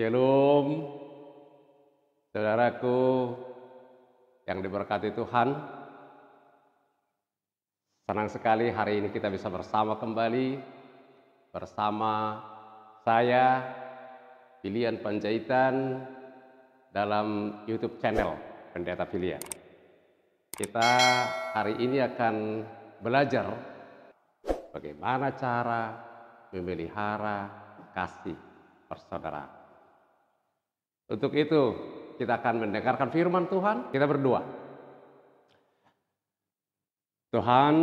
Shalom, saudaraku yang diberkati Tuhan. Senang sekali hari ini kita bisa bersama kembali bersama saya, Pilihan Panjaitan, dalam YouTube channel Pendeta Pilihan. Kita hari ini akan belajar bagaimana cara memelihara kasih persaudaraan. Untuk itu kita akan mendengarkan firman Tuhan. Kita berdoa. Tuhan,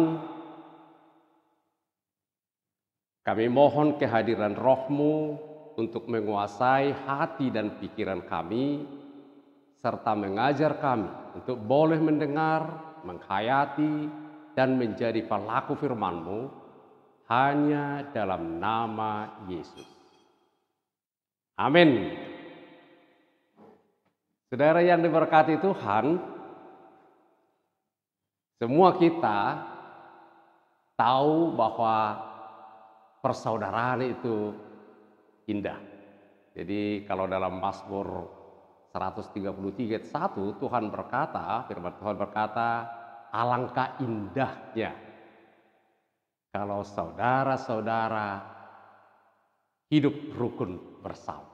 kami mohon kehadiran Roh-Mu untuk menguasai hati dan pikiran kami, serta mengajar kami untuk boleh mendengar, menghayati, dan menjadi pelaku firman-Mu hanya dalam nama Yesus. Amin. Saudara yang diberkati Tuhan, semua kita tahu bahwa persaudaraan itu indah. Jadi kalau dalam Mazmur 133 ayat 1 Tuhan berkata, firman Tuhan berkata, alangkah indahnya kalau saudara-saudara hidup rukun bersama.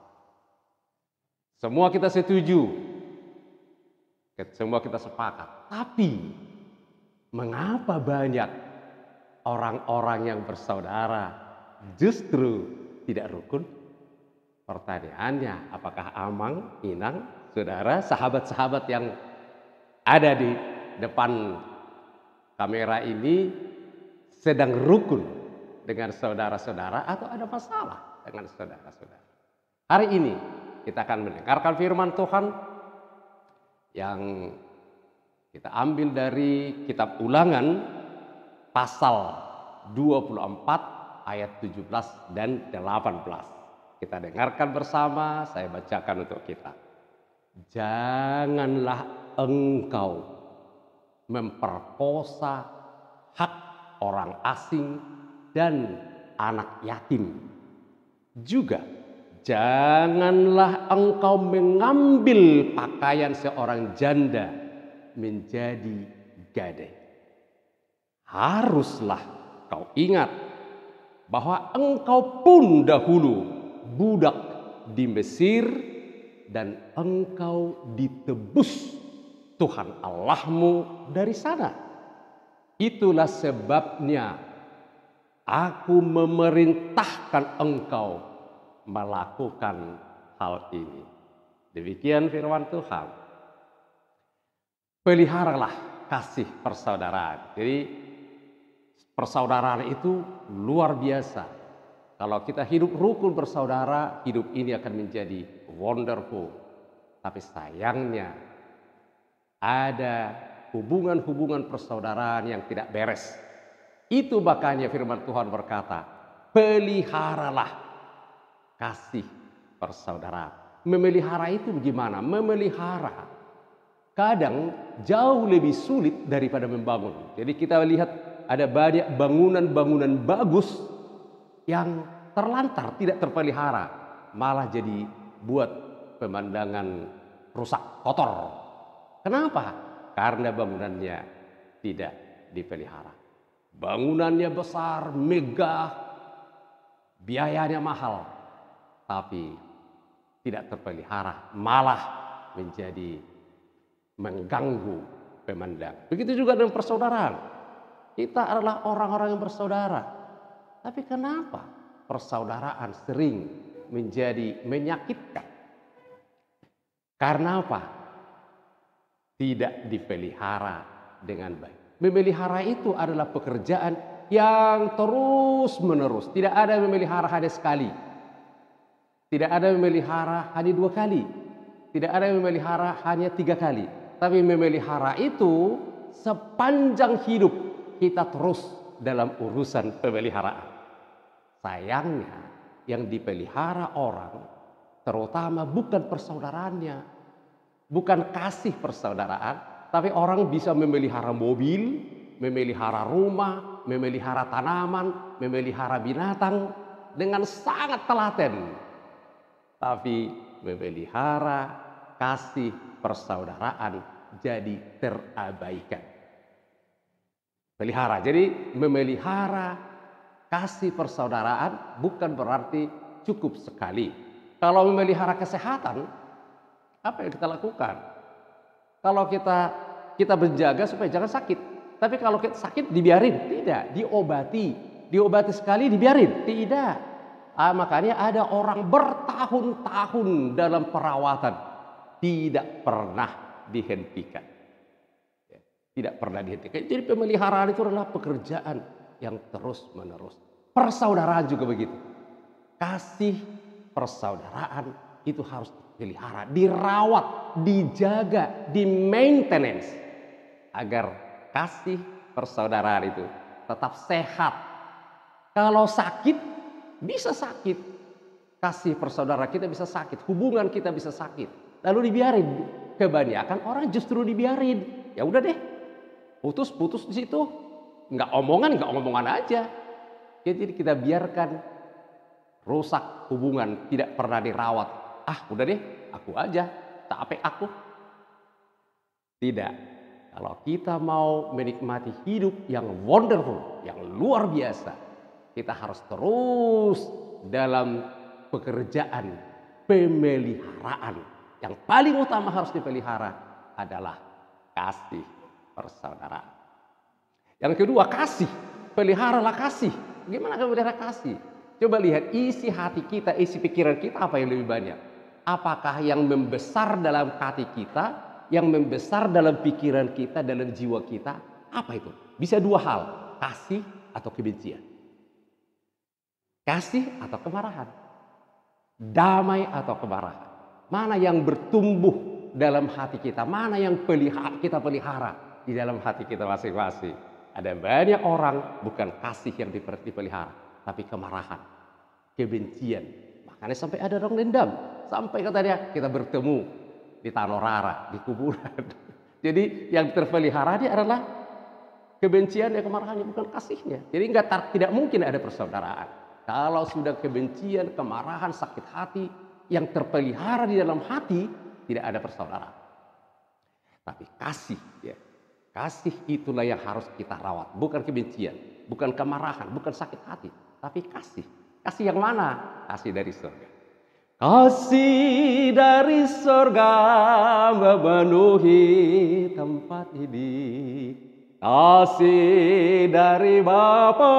Semua kita setuju, semua kita sepakat. Tapi mengapa banyak orang-orang yang bersaudara justru tidak rukun? Pertanyaannya, apakah Amang, Inang, saudara, sahabat-sahabat yang ada di depan kamera ini sedang rukun dengan saudara-saudara atau ada masalah dengan saudara-saudara? Hari ini kita akan mendengarkan firman Tuhan yang kita ambil dari kitab Ulangan pasal 24 ayat 17 dan 18. Kita dengarkan bersama, saya bacakan untuk kita. Janganlah engkau memperkosa hak orang asing dan anak yatim. Juga janganlah engkau mengambil pakaian seorang janda menjadi gadai. Haruslah kau ingat bahwa engkau pun dahulu budak di Mesir dan engkau ditebus Tuhan Allahmu dari sana. Itulah sebabnya aku memerintahkan engkau melakukan hal ini. Demikian firman Tuhan. Peliharalah kasih persaudaraan. Jadi persaudaraan itu luar biasa. Kalau kita hidup rukun bersaudara, hidup ini akan menjadi wonderful. Tapi sayangnya ada hubungan-hubungan persaudaraan yang tidak beres. Itu makanya firman Tuhan berkata, peliharalah kasih persaudaraan. Memelihara itu bagaimana? Memelihara kadang jauh lebih sulit daripada membangun. Jadi kita lihat ada banyak bangunan-bangunan bagus yang terlantar, tidak terpelihara, malah jadi buat pemandangan rusak, kotor. Kenapa? Karena bangunannya tidak dipelihara. Bangunannya besar, megah, biayanya mahal, tapi tidak terpelihara, malah menjadi mengganggu pemandangan. Begitu juga dengan persaudaraan. Kita adalah orang-orang yang bersaudara. Tapi kenapa persaudaraan sering menjadi menyakitkan? Karena apa? Tidak dipelihara dengan baik. Memelihara itu adalah pekerjaan yang terus menerus. Tidak ada yang memelihara hanya sekali. Tidak ada yang memelihara hanya 2 kali. Tidak ada yang memelihara hanya 3 kali. Tapi memelihara itu sepanjang hidup kita terus dalam urusan pemeliharaan. Sayangnya yang dipelihara orang terutama bukan persaudaraannya, bukan kasih persaudaraan, tapi orang bisa memelihara mobil, memelihara rumah, memelihara tanaman, memelihara binatang dengan sangat telaten. Tapi memelihara kasih persaudaraan jadi terabaikan. Pelihara. Jadi memelihara kasih persaudaraan bukan berarti cukup sekali. Kalau memelihara kesehatan, apa yang kita lakukan? Kalau kita berjaga supaya jangan sakit. Tapi kalau kita sakit dibiarin? Tidak. Diobati. Diobati sekali dibiarin? Tidak. Makanya ada orang bertahun-tahun dalam perawatan. Tidak pernah dihentikan. Tidak pernah dihentikan. Jadi pemeliharaan itu adalah pekerjaan yang terus menerus. Persaudaraan juga begitu. Kasih persaudaraan itu harus dipelihara, dirawat, dijaga, di maintenance. Agar kasih persaudaraan itu tetap sehat. Kalau sakit, bisa sakit. Kasih persaudaraan kita bisa sakit. Hubungan kita bisa sakit. Lalu dibiarin. Kebanyakan orang justru dibiarin. Ya udah deh. Putus di situ, nggak omongan aja. Jadi kita biarkan rusak hubungan, tidak pernah dirawat. Udah deh, aku aja, capek aku. Tidak. Kalau kita mau menikmati hidup yang wonderful, yang luar biasa, kita harus terus dalam pekerjaan pemeliharaan. Yang paling utama harus dipelihara adalah kasih persaudaraan. Yang kedua, kasih. Peliharalah kasih. Gimana memelihara kasih? Coba lihat isi hati kita, isi pikiran kita apa yang lebih banyak. Apakah yang membesar dalam hati kita, yang membesar dalam pikiran kita, dalam jiwa kita? Apa itu? Bisa dua hal, kasih atau kebencian. Kasih atau kemarahan. Damai atau kemarahan. Mana yang bertumbuh dalam hati kita, mana yang kita pelihara di dalam hati kita masing-masing. Ada banyak orang bukan kasih yang dipelihara, tapi kemarahan, kebencian. Makanya sampai ada orang dendam, sampai katanya kita bertemu di Tanorara, di kuburan. Jadi yang terpelihara dia adalah kebencian dan kemarahannya, bukan kasihnya. Jadi tidak mungkin ada persaudaraan. Kalau sudah kebencian, kemarahan, sakit hati yang terpelihara di dalam hati, tidak ada persaudaraan. Tapi kasih, ya. Kasih itulah yang harus kita rawat. Bukan kebencian, bukan kemarahan, bukan sakit hati. Tapi kasih. Kasih yang mana? Kasih dari surga. Kasih dari surga memenuhi tempat ini. Kasih dari Bapa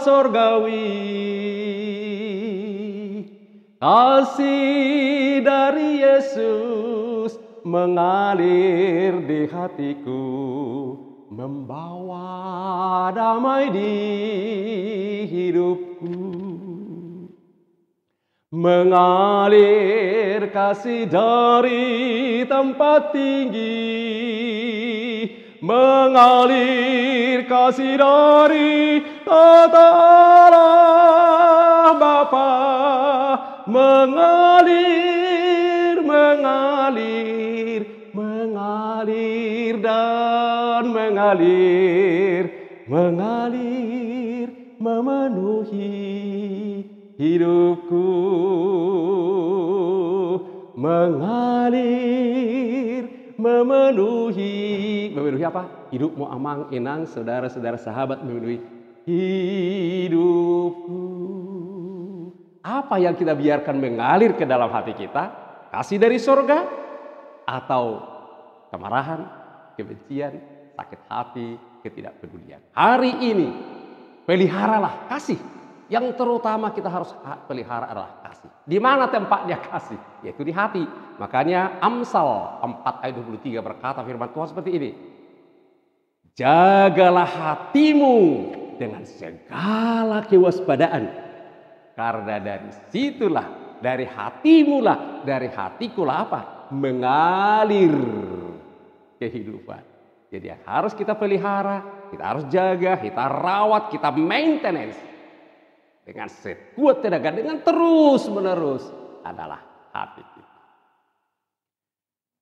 surgawi. Kasih dari Yesus mengalir di hatiku, membawa damai di hidupku. Mengalir kasih dari tempat tinggi, mengalir kasih dari tata Allah Bapa, mengalir dan mengalir memenuhi hidupku, mengalir memenuhi apa? Hidupmu amang enang, saudara-saudara sahabat, memenuhi hidupku. Apa yang kita biarkan mengalir ke dalam hati kita? Kasih dari surga atau kemarahan, kebencian, sakit hati, ketidakpedulian? Hari ini peliharalah kasih. Yang terutama kita harus pelihara adalah kasih. Di mana tempatnya kasih? Yaitu di hati. Makanya Amsal 4 ayat 23 berkata firman Tuhan seperti ini. Jagalah hatimu dengan segala kewaspadaan. Karena dari situlah, dari hatimulah, dari hatikulah apa? Mengalir kehidupan. Jadi yang harus kita pelihara, kita harus jaga, kita rawat, kita maintenance. Dengan sekuat tenaga, dengan terus menerus adalah hati kita.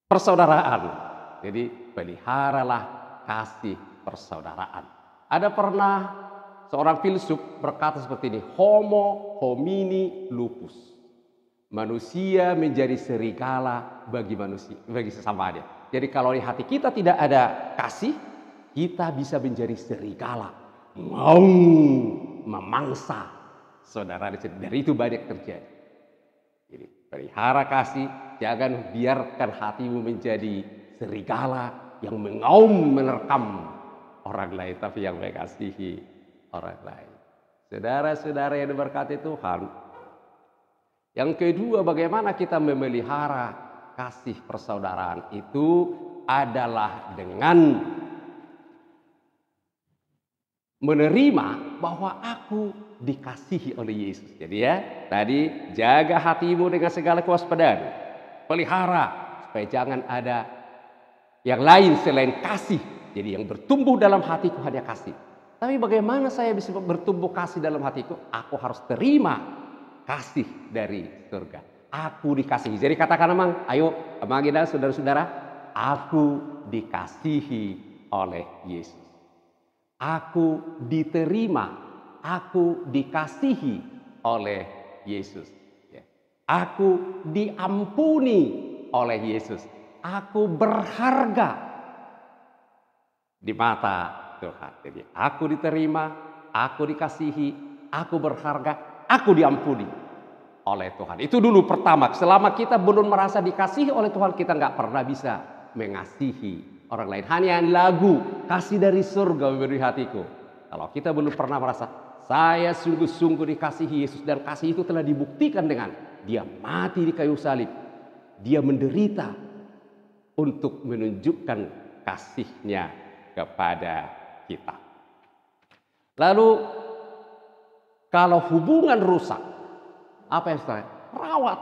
Persaudaraan. Jadi peliharalah kasih persaudaraan. Ada pernah seorang filsuf berkata seperti ini. Homo homini lupus. manusia menjadi serigala bagi manusia, bagi sesamanya. Jadi kalau di hati kita tidak ada kasih, kita bisa menjadi serigala, mau memangsa saudara. Dari itu banyak terjadi. Jadi pelihara kasih, jangan biarkan hatimu menjadi serigala yang mengaum menerkam orang lain, tapi yang mengasihi orang lain. Saudara-saudara yang diberkati Tuhan, yang kedua, bagaimana kita memelihara kasih persaudaraan itu adalah dengan menerima bahwa aku dikasihi oleh Yesus. Jadi ya, tadi jaga hatimu dengan segala kewaspadaan. Pelihara supaya jangan ada yang lain selain kasih. Jadi yang bertumbuh dalam hatiku hanya kasih. Tapi bagaimana saya bisa bertumbuh kasih dalam hatiku? Aku harus terima kasih dari surga. Aku dikasihi. Jadi katakan emang, ayo emang kita saudara-saudara, aku dikasihi oleh Yesus. Aku diterima, aku dikasihi oleh Yesus. Aku diampuni oleh Yesus. Aku berharga di mata Tuhan. Jadi aku diterima, aku dikasihi, aku berharga, aku diampuni oleh Tuhan. Itu dulu pertama. Selama kita belum merasa dikasihi oleh Tuhan, kita nggak pernah bisa mengasihi orang lain. Hanya lagu kasih dari surga memberi hatiku. Kalau kita belum pernah merasa saya sungguh-sungguh dikasihi Yesus, dan kasih itu telah dibuktikan dengan dia mati di kayu salib, dia menderita untuk menunjukkan kasihnya kepada kita. Lalu kalau hubungan rusak, apa yang saya rawat?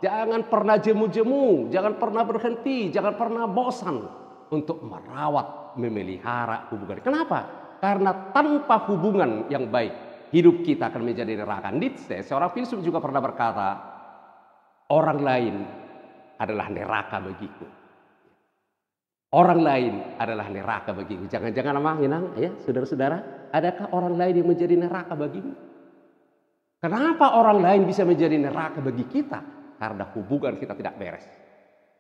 Jangan pernah jemu-jemu, jangan pernah berhenti, jangan pernah bosan untuk merawat, memelihara hubungan. Kenapa? Karena tanpa hubungan yang baik, hidup kita akan menjadi neraka. Nietzsche, seorang filsuf, juga pernah berkata, orang lain adalah neraka bagiku. Orang lain adalah neraka bagiku. Jangan-jangan Hinang, ya saudara-saudara, adakah orang lain yang menjadi neraka bagimu? Kenapa orang lain bisa menjadi neraka bagi kita? Karena hubungan kita tidak beres.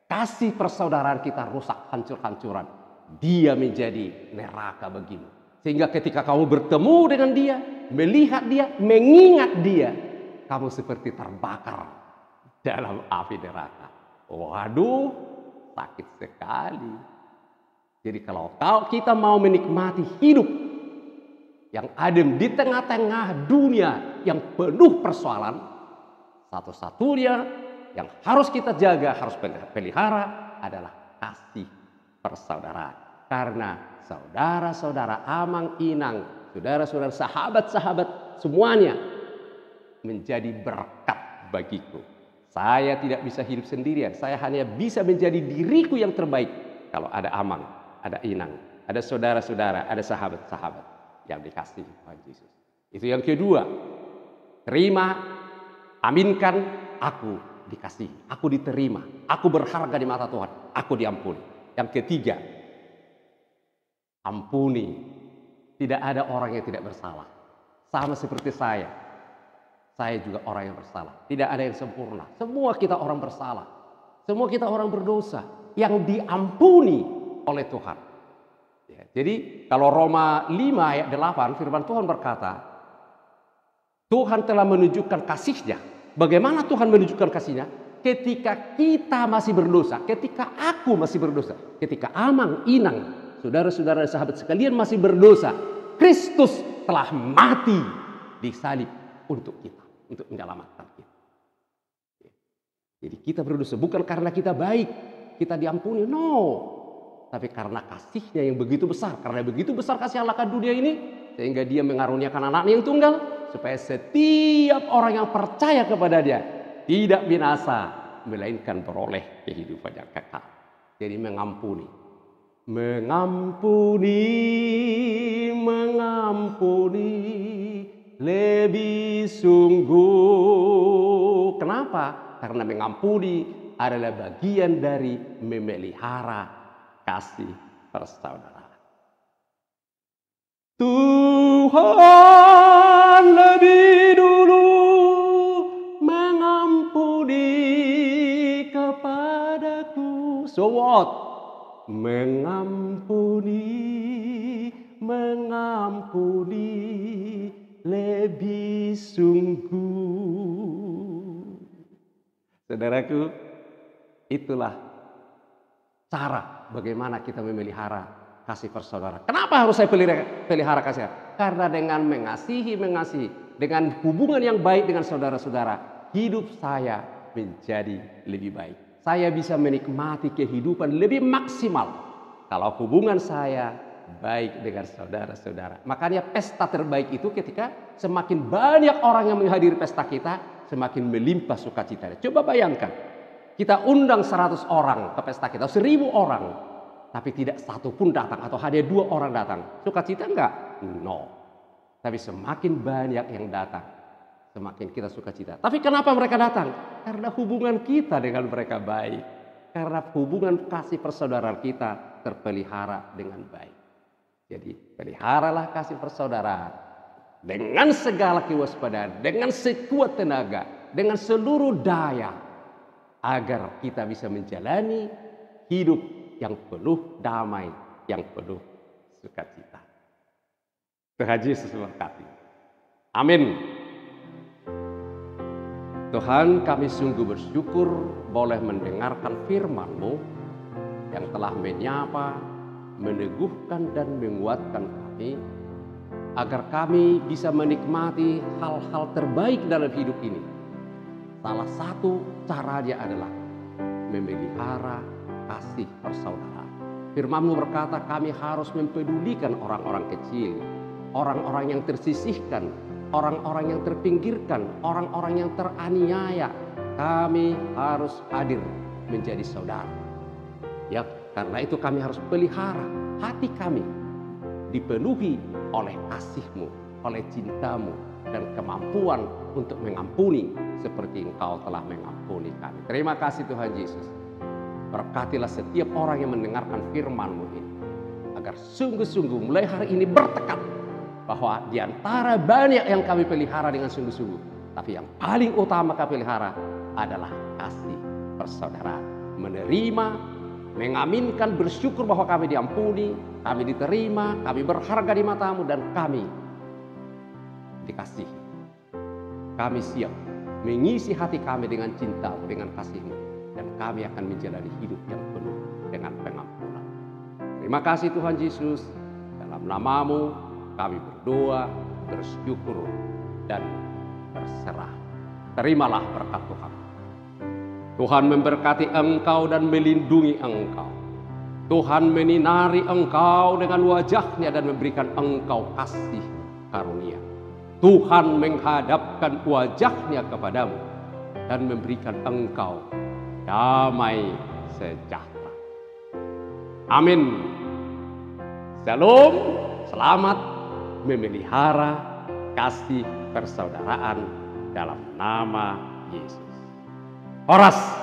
Kasih persaudaraan kita rusak, hancur-hancuran. Dia menjadi neraka bagimu. Sehingga ketika kamu bertemu dengan dia, melihat dia, mengingat dia, kamu seperti terbakar dalam api neraka. Waduh, sakit sekali. Jadi kalau kita mau menikmati hidup yang adem di tengah-tengah dunia yang penuh persoalan, satu-satunya yang harus kita jaga, harus pelihara adalah kasih persaudaraan. Karena saudara-saudara amang inang, saudara-saudara sahabat-sahabat semuanya menjadi berkat bagiku. Saya tidak bisa hidup sendirian. Saya hanya bisa menjadi diriku yang terbaik kalau ada amang, ada inang, ada saudara-saudara, ada sahabat-sahabat yang dikasihi Tuhan Yesus. Itu yang kedua. Terima, aminkan, aku dikasihi, aku diterima, aku berharga di mata Tuhan, aku diampuni. Yang ketiga, ampuni. Tidak ada orang yang tidak bersalah. Sama seperti saya juga orang yang bersalah. Tidak ada yang sempurna. Semua kita orang bersalah. Semua kita orang berdosa yang diampuni oleh Tuhan. Ya, jadi kalau Roma 5 ayat 8 firman Tuhan berkata, Tuhan telah menunjukkan kasih-Nya. Bagaimana Tuhan menunjukkan kasih-Nya? Ketika kita masih berdosa, ketika aku masih berdosa, ketika amang, inang, saudara-saudara dan sahabat sekalian masih berdosa, Kristus telah mati di salib untuk kita, untuk menyelamatkan kita. Jadi kita berdosa bukan karena kita baik, kita diampuni, no. Tapi karena kasih-Nya yang begitu besar. Karena begitu besar kasih Allah akan dunia ini, sehingga Dia mengaruniakan anaknya yang tunggal, supaya setiap orang yang percaya kepada Dia tidak binasa, melainkan beroleh kehidupan yang kekal. Jadi mengampuni. Mengampuni, mengampuni lebih sungguh. Kenapa? Karena mengampuni adalah bagian dari memelihara kasih persaudaraan. Tuhan lebih dulu mengampuni so what? Mengampuni, mengampuni lebih sungguh. Saudaraku, itulah cara bagaimana kita memelihara kasih persaudara. Kenapa harus saya pelihara kasih? Karena dengan mengasihi, dengan hubungan yang baik dengan saudara-saudara, hidup saya menjadi lebih baik. Saya bisa menikmati kehidupan lebih maksimal kalau hubungan saya baik dengan saudara-saudara. Makanya pesta terbaik itu ketika semakin banyak orang yang menghadiri pesta kita, semakin melimpah sukacita. Coba bayangkan, kita undang 100 orang ke pesta kita, 1000 orang, tapi tidak satu pun datang atau hanya 2 orang datang. Sukacita enggak? No. Tapi semakin banyak yang datang, semakin kita sukacita. Tapi kenapa mereka datang? Karena hubungan kita dengan mereka baik. Karena hubungan kasih persaudaraan kita terpelihara dengan baik. Jadi peliharalah kasih persaudaraan dengan segala kewaspadaan, dengan sekuat tenaga, dengan seluruh daya, agar kita bisa menjalani hidup yang penuh damai, yang penuh sukacita. Tuhan Yesus memberkati. Amin. Tuhan, kami sungguh bersyukur boleh mendengarkan firman-Mu yang telah menyapa, meneguhkan dan menguatkan kami, agar kami bisa menikmati hal-hal terbaik dalam hidup ini. Salah satu caranya adalah memelihara kasih persaudaraan. Firman-Mu berkata kami harus mempedulikan orang-orang kecil, orang-orang yang tersisihkan, orang-orang yang terpinggirkan, orang-orang yang teraniaya. Kami harus hadir menjadi saudara. Ya, karena itu kami harus pelihara hati kami dipenuhi oleh kasih-Mu, oleh cinta-Mu, dan kemampuan untuk mengampuni seperti Engkau telah mengampuni kami. Terima kasih Tuhan Yesus. Berkatilah setiap orang yang mendengarkan firman-Mu ini, agar sungguh-sungguh mulai hari ini bertekad bahwa di antara banyak yang kami pelihara dengan sungguh-sungguh, tapi yang paling utama kami pelihara adalah kasih persaudaraan. Menerima, mengaminkan, bersyukur bahwa kami diampuni, kami diterima, kami berharga di mata-Mu, dan kami dikasihi. Kami siap mengisi hati kami dengan cinta-Mu, dengan kasih-Mu, dan kami akan menjalani hidup yang penuh dengan pengampunan. Terima kasih Tuhan Yesus. Dalam nama-Mu kami berdoa, bersyukur, dan berserah. Terimalah berkat Tuhan. Tuhan memberkati engkau dan melindungi engkau. Tuhan menyinari engkau dengan wajah-Nya dan memberikan engkau kasih karunia. Tuhan menghadapkan wajah-Nya kepadamu dan memberikan engkau damai sejahtera. Amin. Shalom. Selamat memelihara kasih persaudaraan dalam nama Yesus. Horas.